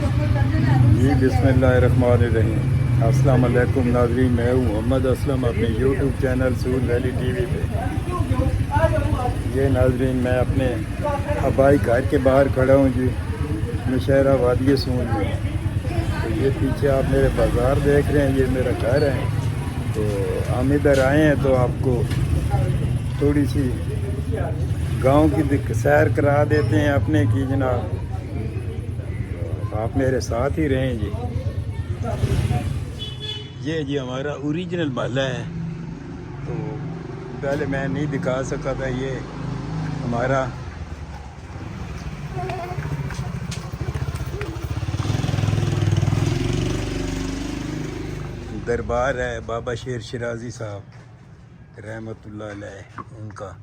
جی बिस्मिल्लाहिर्रहमानिर्रहीम। अस्सलाम वालेकुम नाज़रीन, मैं हूँ मोहम्मद असलम अपने यूट्यूब चैनल सूद वैली टीवी पे। ये नाज़रीन मैं अपने आबाई घर के बाहर खड़ा हूँ जी, नौशहरा वादी सूद में। तो ये पीछे आप मेरे बाज़ार देख रहे हैं, ये मेरा घर है। तो हम इधर आए हैं तो आपको थोड़ी सी गांव की सैर करा देते हैं अपने की जनाब। आप मेरे साथ ही रहें जी। ये जी हमारा ओरिजिनल महल्ला है। तो पहले मैं नहीं दिखा सका था, ये हमारा दरबार है बाबा शेर शिराजी साहब रहमतुल्लाह अलैह उनका।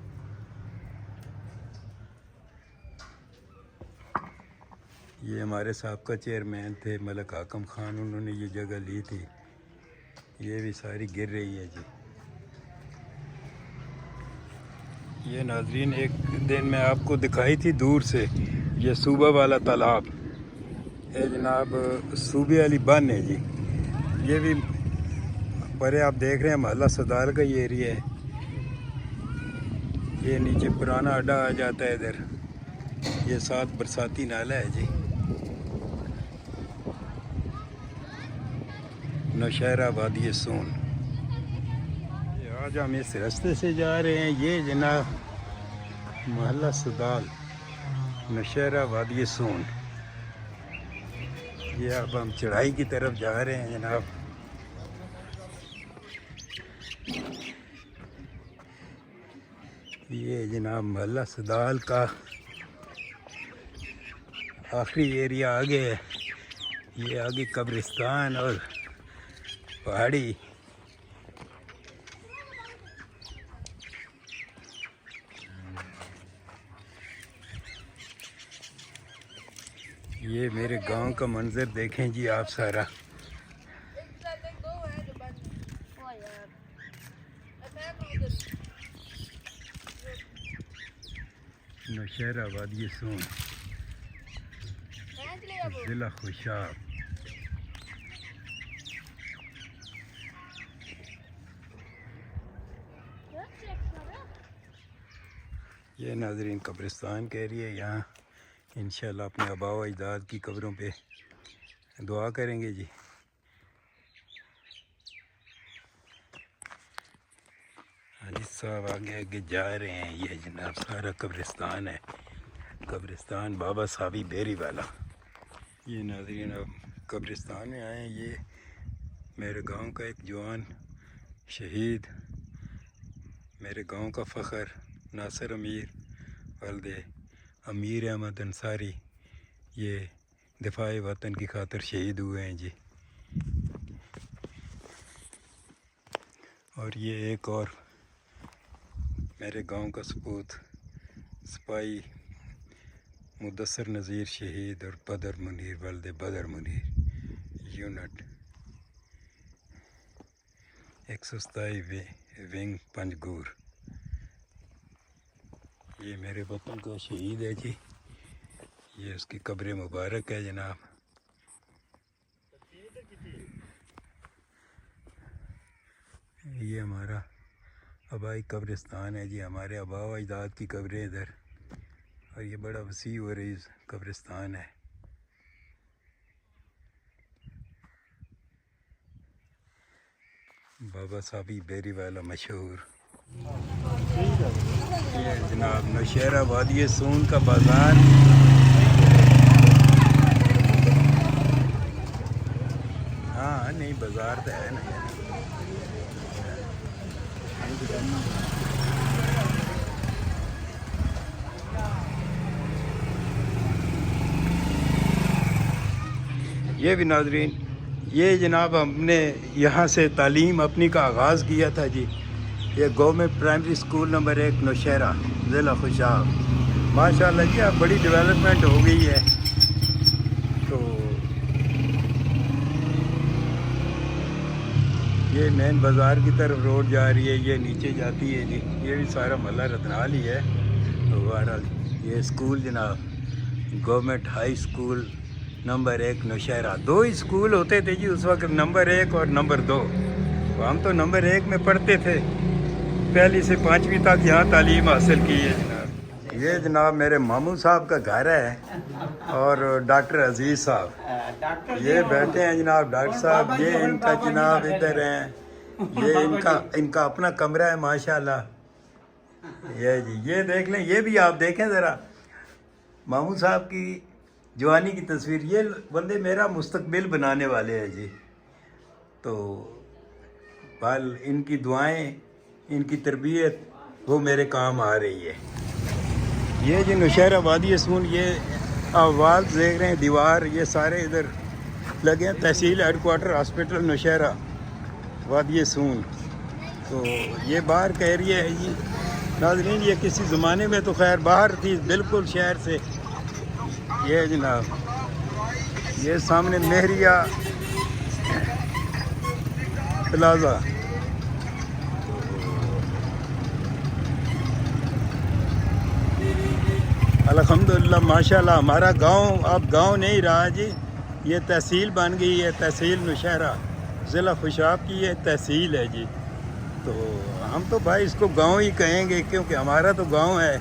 ये हमारे साहबका चेयरमैन थे मलक हाकम खान, उन्होंने ये जगह ली थी। ये भी सारी गिर रही है जी। ये नाजरीन एक दिन मैं आपको दिखाई थी दूर से, ये सूबा वाला तालाब है जनाब, सूबे वाली बन है जी। ये भी परे आप देख रहे हैं महल्ला सदार का ये एरिया है। ये नीचे पुराना अड्डा आ जाता है इधर। ये साथ बरसाती नाला है जी, नौशहरा वादी सोन। आज हम इस रास्ते से जा रहे हैं। ये जनाब महल्ला सदाल नौशहरा वादी सोन। ये अब हम चढ़ाई की तरफ जा रहे हैं जनाब। ये जनाब महल्ला सदाल का आखिरी एरिया आगे है। ये आगे कब्रिस्तान और पहाड़ी। ये मेरे गांव का मंजर देखें जी आप सारा। नौशहरा वादी सोन, जिला खुशाब। ये नाजरीन कब्रिस्तान के एरिया। यहाँ इंशाल्लाह अपने आबा व अजदाद की कब्रों पे दुआ करेंगे जी। हाजी साहब आगे आगे जा रहे हैं। ये जनाब सारा कब्रिस्तान है, कब्रिस्तान बाबा साहबी बेरी वाला। ये नाजरीन अब कब्रिस्तान में आए हैं। ये मेरे गांव का एक जवान शहीद, मेरे गांव का फ़ख्र नासिर अमीर वल्दे अमीर अहमद अंसारी, ये दिफाए वतन की खातिर शहीद हुए हैं जी। और ये एक और मेरे गांव का सपूत सिपाही मुदस्सर नज़ीर शहीद और बदर मुनीर वल्दे बदर मुनीर यूनिट 127 विंग पंजगूर। ये मेरे वतन का शहीद है जी। ये उसकी कब्र मुबारक है जनाब। ये हमारा आबाई कब्रिस्तान है जी, हमारे आबा व अजदाद की कब्रें इधर। और ये बड़ा वसी व रईस कब्रिस्तान है। बाबा साहबी बेरी वाला मशहूर। ये जनाब नौशहरा वादी सोन का बाज़ार। हाँ नहीं बाज़ार तो है ना। ये भी नाजरीन, ये जनाब हमने यहाँ से तालीम अपनी का आगाज़ किया था जी। ये government primary school number 1 Naushahra ज़िला खुशाब। माशाल्लाह जी अब बड़ी डेवलपमेंट हो गई है। तो ये मेन बाज़ार की तरफ रोड जा रही है, ये नीचे जाती है जी। ये भी सारा महल्ला रतनाल ही है। तो बहरहाल ये स्कूल जनाब government high school number 1 Naushahra. 2 ही स्कूल होते थे जी उस वक्त, नंबर 1 और नंबर 2। तो हम तो नंबर 1 में पढ़ते थे, पहली से 5वीं तक यहाँ तालीम हासिल की है जनाब। ये जनाब मेरे मामू साहब का घर है और डॉक्टर अजीज़ साहब ये बैठे हैं जनाब। डॉक्टर साहब ये इनका जनाब इधर हैं, ये इनका अपना कमरा है माशाल्लाह। ये जी ये देख लें, ये भी आप देखें ज़रा मामू साहब की जवानी की तस्वीर। ये बंदे मेरा मुस्तकबिल बनाने वाले हैं जी। तो बल इनकी दुआएं, इनकी तरबियत वो मेरे काम आ रही है। ये जो नौशहरा वादी सून, ये आवाज़ देख रहे हैं, दीवार ये सारे इधर लगे हैं। तहसील हेडकोार्टर हॉस्पिटल नौशहरा वादी सून। तो ये बाहर का एरिया है जी नाज़रीन। ये किसी ज़माने में तो खैर बाहर थी बिल्कुल शहर से। ये जनाब ये सामने मेहरिया प्लाजा। अल्हम्दुलिल्लाह माशाल्लाह हमारा गांव अब गांव नहीं रहा जी, ये तहसील बन गई है। तहसील नौशहरा ज़िला खुशाब की ये तहसील है जी। तो हम तो भाई इसको गांव ही कहेंगे क्योंकि हमारा तो गांव है।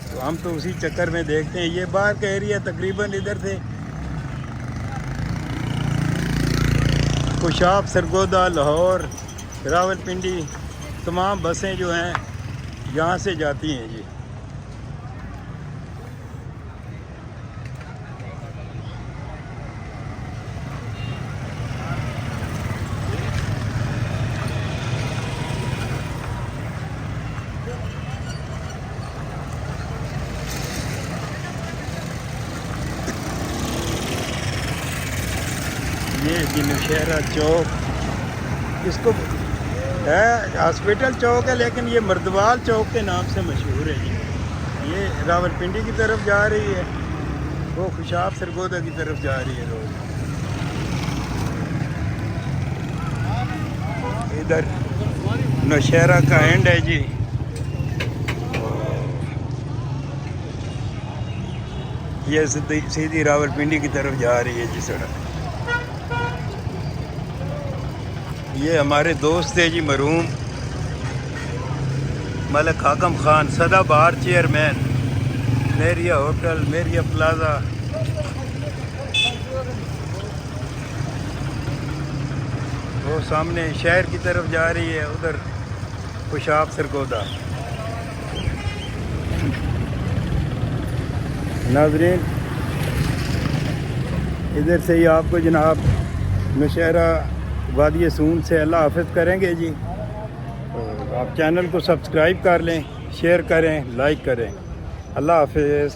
तो हम तो उसी चक्कर में देखते हैं। ये बाहर का एरिया तकरीबन इधर से खुशाब, सरगोदा, लाहौर, रावलपिंडी तमाम बसें जो हैं यहाँ से जाती हैं जी। ये नौशहरा चौक इसको है, हॉस्पिटल चौक है लेकिन ये मर्दवाल चौक के नाम से मशहूर है जी। ये रावलपिंडी की तरफ जा रही है, वो खुशाब सरगोदा की तरफ जा रही है रोड। इधर नौशहरा का एंड है जी। ये सीधी रावलपिंडी की तरफ जा रही है जी सड़क। ये हमारे दोस्त थे जी मरहूम मलिक हाकम खान, सदाबहार चेयरमैन, मेरिया होटल, मेरिया प्लाजा। वो सामने शहर की तरफ जा रही है, उधर खुशाब सरगोदा। नाज़रीन इधर से ही आपको जनाब नौशहरा वादी सून से अल्लाह हाफ़िज़ करेंगे जी। तो आप चैनल को सब्सक्राइब कर लें, शेयर करें, लाइक करें। अल्लाह हाफ़िज़।